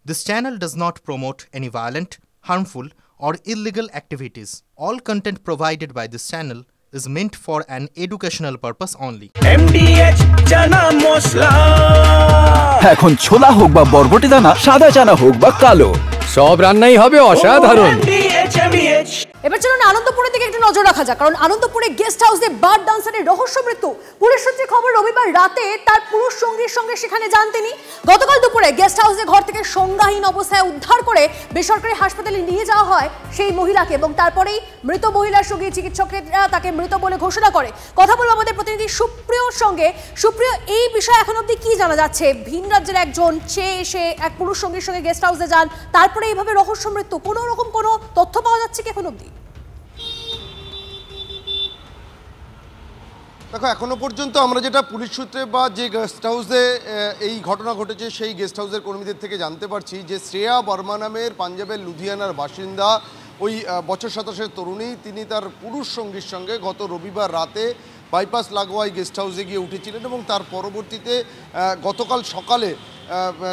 This channel does not promote any violent, harmful, or illegal activities. All content provided by this channel is meant for an educational purpose only. MDH chana masala এখন ছোলা হোক বা বরবটি দানা, সাদা চানা হোক বা কালো, সব রান্নাই হবে অসাধারণ। এবার চলুন আনন্দপুরের দিকে একটু নজর রাখা যাক, কারণ আনন্দপুরে গেস্ট হাউসে বার ডান্সারের রহস্য মৃত্যু। পুলিশ সূত্রে খবর, রবিবার রাতে তার পুরুষ সঙ্গীর সঙ্গে সেখানে যান তিনি। গতকাল দুপুরে গেস্ট হাউসে ঘর থেকে সংজ্ঞাহীন অবস্থায় উদ্ধার করে বেসরকারি হাসপাতালে নিয়ে যাওয়া হয় সেই মহিলাকে, এবং তারপরেই মৃত মহিলার সঙ্গে চিকিৎসকেরা তাকে মৃত বলে ঘোষণা করে। কথা বলবো আমাদের প্রতিনিধি সুপ্রিয়র সঙ্গে। সুপ্রিয়, এই বিষয়ে এখন অবধি কি জানা যাচ্ছে? ভিন রাজ্যের একজন চেয়ে এসে এক পুরুষ সঙ্গীর সঙ্গে গেস্ট হাউসে যান, তারপরে এইভাবে রহস্য মৃত্যু, কোনো রকম কোনো তথ্য পাওয়া যাচ্ছে কি এখন অবধি? দেখো, এখনো পর্যন্ত আমরা যেটা পুলিশ সূত্রে বা যে গেস্ট হাউসে এই ঘটনা ঘটেছে সেই গেস্ট হাউসের কর্মীদের থেকে জানতে পারছি যে শ্রেয়া বর্মা নামের পাঞ্জাবের লুধিয়ানার বাসিন্দা ওই বছর 27-এর তরুণী, তিনি তার পুরুষ সঙ্গীর সঙ্গে গত রবিবার রাতে বাইপাস লাগোয়াই গেস্ট হাউসে গিয়ে উঠেছিলেন, এবং তার পরবর্তীতে গতকাল সকালে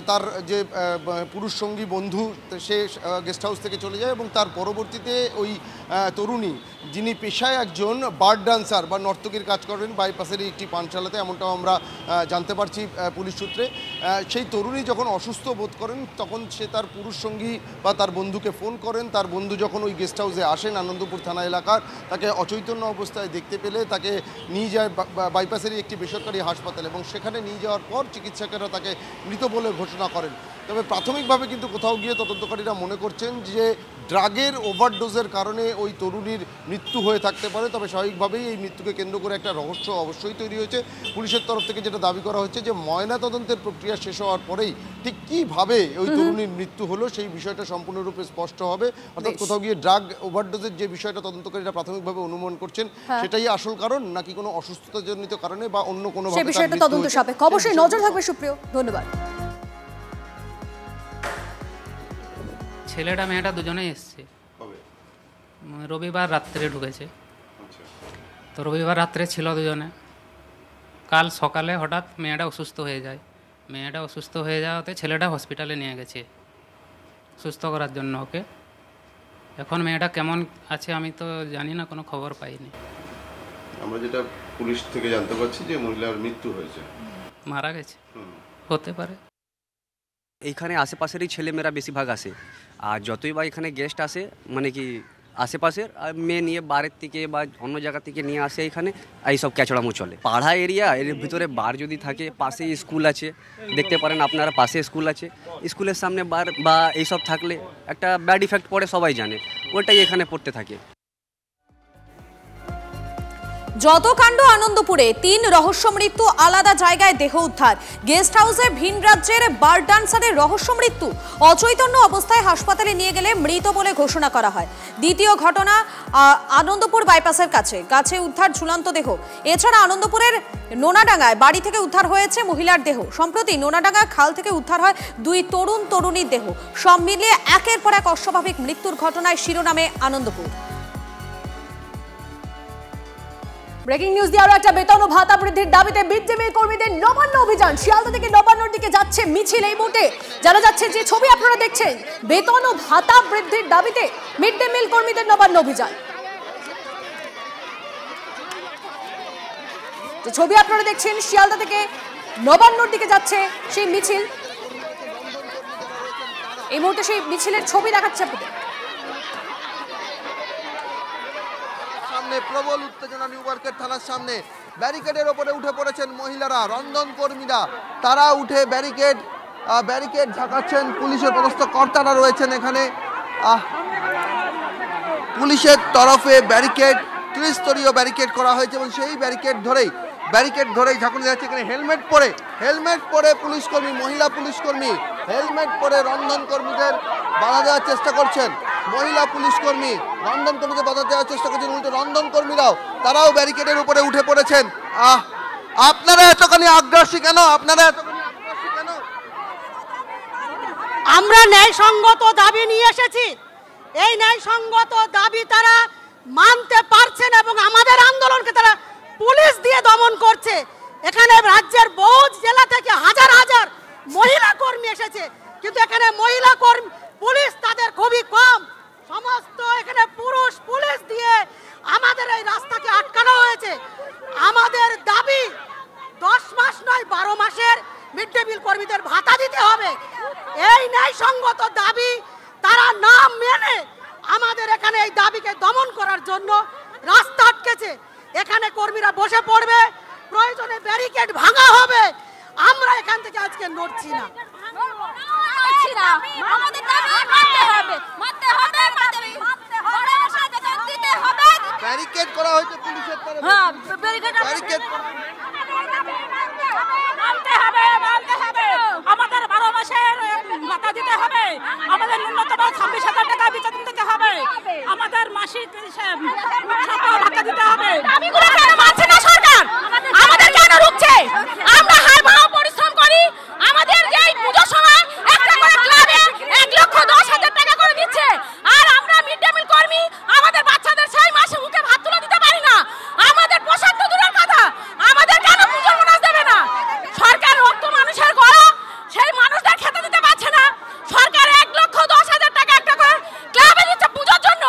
তার যে পুরুষ সঙ্গী বন্ধু সে গেস্ট হাউস থেকে চলে যায়, এবং তার পরবর্তীতে ওই তরুণী, যিনি পেশায় একজন বার ডান্সার বা নর্তকীর কাজ করেন বাইপাসের একটি পানশালাতে, এমনটাও আমরা জানতে পারছি পুলিশ সূত্রে, সেই তরুণী যখন অসুস্থ বোধ করেন তখন সে তার পুরুষ সঙ্গী বা তার বন্ধুকে ফোন করেন। তার বন্ধু যখন ওই গেস্ট হাউসে আসেন আনন্দপুর থানা এলাকার, তাকে অচৈতন্য অবস্থায় দেখতে পেলে তাকে নিয়ে যায় বাইপাসেরই একটি বেসরকারি হাসপাতাল, এবং সেখানে নিয়ে যাওয়ার পর চিকিৎসকেরা তাকে মৃত বলে ঘোষণা করেন। তবে প্রাথমিকভাবে কিন্তু কোথাও গিয়ে তদন্তকারীরা মনে করছেন যে ড্রাগের ওভারডোজের কারণে ওই তরুণীর মৃত্যু হয়ে থাকতে পারে। তবে স্বাভাবিকভাবেই এই মৃত্যুকে কেন্দ্র করে একটা রহস্য অবশ্যই তৈরি হয়েছে। পুলিশের তরফ থেকে যেটা দাবি করা হচ্ছে যে ময়না তদন্তের প্রক্রিয়া শেষ হওয়ার পরেই ঠিক কীভাবে ওই তরুণীর মৃত্যু হলো সেই বিষয়টা সম্পূর্ণরূপে স্পষ্ট হবে। অর্থাৎ কোথাও গিয়ে ড্রাগ ওভারডোজের যে বিষয়টা তদন্তকারীরা প্রাথমিকভাবে অনুমান করছেন সেটাই আসল কারণ, নাকি কোনো অসুস্থতাজনিত কারণে বা অন্য কোনো বিষয়টা তদন্ত সাপেক্ষ। অবশ্যই নজর থাকবে সুপ্রিয়, ধন্যবাদ। ছেলেটা মেয়েটা দুজনেই এসছে, রবিবার রাত্রে ঢুকেছে, তো রবিবার রাত্রে ছিল দুজনে। কাল সকালে হঠাৎ মেয়েটা অসুস্থ হয়ে যায়। মেয়েটা অসুস্থ হয়ে যাওয়াতে ছেলেটা হসপিটালে নিয়ে গেছে সুস্থ করার জন্য ওকে। এখন মেয়েটা কেমন আছে আমি তো জানি না, কোনো খবর পাইনি। আমরা যেটা পুলিশ থেকে জানতে পারছি যে মহিলার মৃত্যু হয়েছে, মারা গেছে, হতে পারে। এইখানে আশেপাশেরই ছেলেমেয়েরা বেশিরভাগ আসে, আর যতই বা এখানে গেস্ট আসে মানে কি আশেপাশের মেয়ে নিয়ে বাড়ির থেকে বা অন্য জায়গা থেকে নিয়ে আসে, এখানে এইসব ক্যাচড়ামো চলে। পাড়া এরিয়া, এর ভিতরে বার যদি থাকে, পাশে স্কুল আছে, দেখতে পারেন আপনারা পাশে স্কুল আছে, স্কুলের সামনে বার বা এইসব থাকলে একটা ব্যাড ইফেক্ট পড়ে, সবাই জানে, ওইটাই এখানে পড়তে থাকে। যত কাণ্ড আনন্দপুরে, 3 রহস্য মৃত্যু, আলাদা জায়গায় দেহ উদ্ধার। গেস্ট হাউসে ভিন রাজ্যের বার ডান্সারের রহস্য মৃত্যু, অচৈতন্য অবস্থায় হাসপাতালে নিয়ে গেলে মৃত বলে ঘোষণা করা হয়। দ্বিতীয় ঘটনা আনন্দপুর বাইপাসের কাছে উদ্ধার ঝুলন্ত দেহ। এছাড়া আনন্দপুরের নোনাডাঙ্গায় বাড়ি থেকে উদ্ধার হয়েছে মহিলার দেহ। সম্প্রতি নোনাডাঙ্গা খাল থেকে উদ্ধার হয় 2 তরুণীর দেহ। সব মিলিয়ে একের পর এক অস্বাভাবিক মৃত্যুর ঘটনায় শিরোনামে আনন্দপুর। ব্রেকিং নিউজ দিয়ে আরো একটা, বেতন ও ভাতা বৃদ্ধির দাবিতে মিড ডে মিল কর্মীদের নবান্ন অভিযান। শিয়ালদা থেকে নবান্নর দিকে যাচ্ছে মিছিল। এই মুহূর্তে জানা যাচ্ছে যে ছবি আপনারা দেখছেন, বেতন ও ভাতা বৃদ্ধির দাবিতে মিড ডে মিল কর্মীদের নবান্ন অভিযান। যে ছবি আপনারা দেখছেন, শিয়ালদা থেকে নবান্নর দিকে যাচ্ছে সেই মিছিল। এই মুহূর্তে সেই মিছিলের ছবি দেখাচ্ছে আপনাদের। প্রবল উত্তেজনা নিউ মার্কেট থানার সামনে, ব্যারিকেডের ওপরে উঠে পড়েছেন মহিলারা, রন্ধন কর্মীরা, তারা উঠে ব্যারিকেড ঝাঁকাচ্ছেন। পুলিশের পদস্থ কর্তারা রয়েছেন এখানে, পুলিশের তরফে ব্যারিকেড, ত্রিস্তরীয় ব্যারিকেড করা হয়েছে, এবং সেই ব্যারিকেড ধরেই ঝাঁকুনি যাচ্ছে। এখানে হেলমেট পরে পুলিশকর্মী, মহিলা পুলিশকর্মী হেলমেট পরে রন্ধন কর্মীদের বাধা দেওয়ার চেষ্টা করছেন। মহিলা পুলিশকর্মী রন্ধন কর্মীকে বাধা দেওয়ার চেষ্টা করছেন, উল্টো রন্ধন কর্মীরাও তারাও ব্যারিকেডের উপরে উঠে পড়েছেন। আপনারা এতখানি আগ্রাসী কেন? আমরা ন্যায়সঙ্গত দাবি নিয়ে এসেছি। এই ন্যায়সঙ্গত দাবি তারা মানতে পারছেন, এবং আমাদের আন্দোলনকে তারা পুলিশ দিয়ে দমন করছে। এখানে রাজ্যের বহু জেলা থেকে হাজার হাজার মহিলা কর্মী এসেছে, কিন্তু এখানে মহিলা কর্মী পুলিশ তাদের খুবই কম, সমস্ত এখানে পুরুষ পুলিশ দিয়ে আমাদের এই রাস্তাকে আটকানো হয়েছে। আমাদের দাবি 10 মাস নয় 12 মাসের মিড ডে মিল কর্মীদের ভাতা দিতে হবে। এই ন্যায়সঙ্গত দাবি তারা না মেনে আমাদের এখানে এই দাবিকে দমন করার জন্য রাস্তা আটকেছে। এখানে কর্মীরা বসে পড়বে, প্রয়োজনে ব্যারিকেড ভাঙা হবে। আমরা এখান থেকে আজকে নড়ছি না। আমাদের দাবি মানতে হবে, মানতে হবে, মানতে হবে, স্বাধীনতা দিতে হবে। ব্যারিকেড করা হয়েছে পুলিশের তরফে। হ্যাঁ, ব্যারিকেড মানতে হবে, মানতে হবে। আমাদের 12 মাসের ভাতা দিতে হবে, আমাদের ন্যূনতম 26,000 টাকা বেতন দিতে হবে, আমাদের মাসিক ভাতা দিতে হবে। দাবিগুলো কেন মানছে না সরকার? আমাদের কেন রুখছে? আমরা হাড় পরিশ্রম করি, আমাদের যে পুজোর সময় একটা করে ক্লাবে 1,10,000 টাকা করে দিচ্ছে, আর আমরা মিড ডে মিল কর্মী আমাদের বাচ্চাদের 6 মাসে মুখে ভাত তুলে দিতে পারি না। আমাদের পোশাক তো দূরের কথা, আমাদের কেন পুজোর বোনাস দেবে না? সরকার রক্ত মানুষের গড়া, সেই মানুষদের খেতে দিতে পারছে না। সরকার 1,10,000 টাকা একটা করে ক্লাবে দিচ্ছে পুজোর জন্য,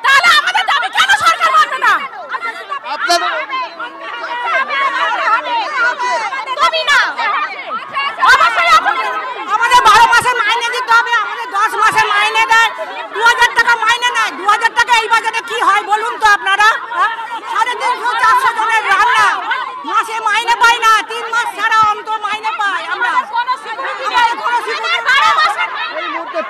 তাহলে আমাদের দাবি কেন সরকার মানবে না? দাবি না, অবশ্যই আমাদের 12 মাসের মাইনে দিতে হবে। আমাদের 10 মাসের মাইনে দেয়, 2,000 টাকা মাইনে নেয়। 2,000 টাকা এই বাজারে কি হয় বলুন তো আপনারা? 350-400 জনের রান্না, মাসে মাইনে পাই না, 3 মাস ছাড়া অন্তর মাইনে পাই আমরা।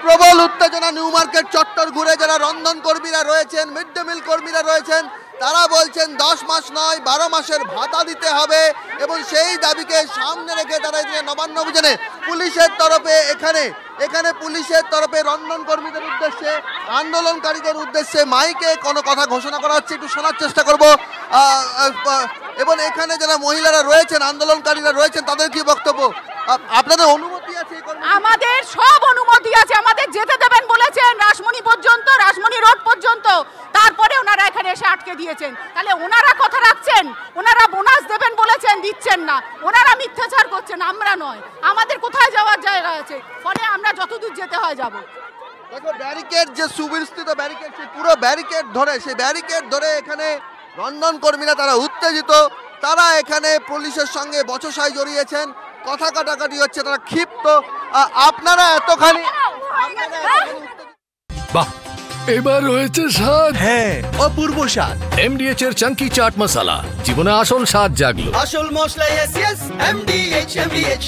প্রবল উত্তেজনা নিউ মার্কেট চত্বর ঘুরে যারা রন্ধন কর্মীরা রয়েছেন, মিড ডে মিল কর্মীরা রয়েছেন, তারা বলছেন 10 মাস নয় 12 মাসের ভাতা দিতে হবে এবং সেই দাবিকে সামনে রেখে তারা এদিকে নবান্ন অভিযানে পুলিশের তরফে এখানে পুলিশের তরফে রন্ধন কর্মীদের উদ্দেশ্যে, আন্দোলনকারীদের উদ্দেশ্যে মাইকে কোনো কথা ঘোষণা করা হচ্ছে, একটু শোনার চেষ্টা করব। এবং এখানে যারা মহিলারা রয়েছেন, আন্দোলনকারীরা রয়েছেন, তাদের কি বক্তব্য? আপনাদের অনুমতি আছে? আমাদের সব অনুমতি আছে, আমাদের যেতে দেবেন বলেছেন রাসমণি পর্যন্ত, রাসমণি রোড পর্যন্ত, তারপরে ওনারা এখানে এসে আটকে দিয়েছেন। তাহলে ওনারা কথা রাখছেন, ওনারা বোনাস দেবেন বলেছেন, দিচ্ছেন না, ওনারা মিথ্যাচার করছেন, আমরা নয়। আমাদের কোথায় যাওয়ার জায়গা আছে, ফলে আমরা যতদূর যেতে হয় যাব। দেখো ব্যারিকেড যে সুবিস্তৃত ব্যারিকেড, সেই পুরো ব্যারিকেড ধরে, সেই ব্যারিকেড ধরে এখানে রন্ধন কর্মীরা তারা উত্তেজিত, তারা এখানে পুলিশের সঙ্গে বচসায় জড়িয়েছেন, কথা কাটাকাটি হচ্ছে, তারা ক্ষিপ্ত। আপনারা এতখানি বাহ, এবার রয়েছে স্বাদ। হ্যাঁ, অপূর্ব স্বাদ। এমডিএচ এর চাঙ্কি চাট মশলা, জীবনে আসল স্বাদ জাগলো। আসল মশলা, এমডিএচ।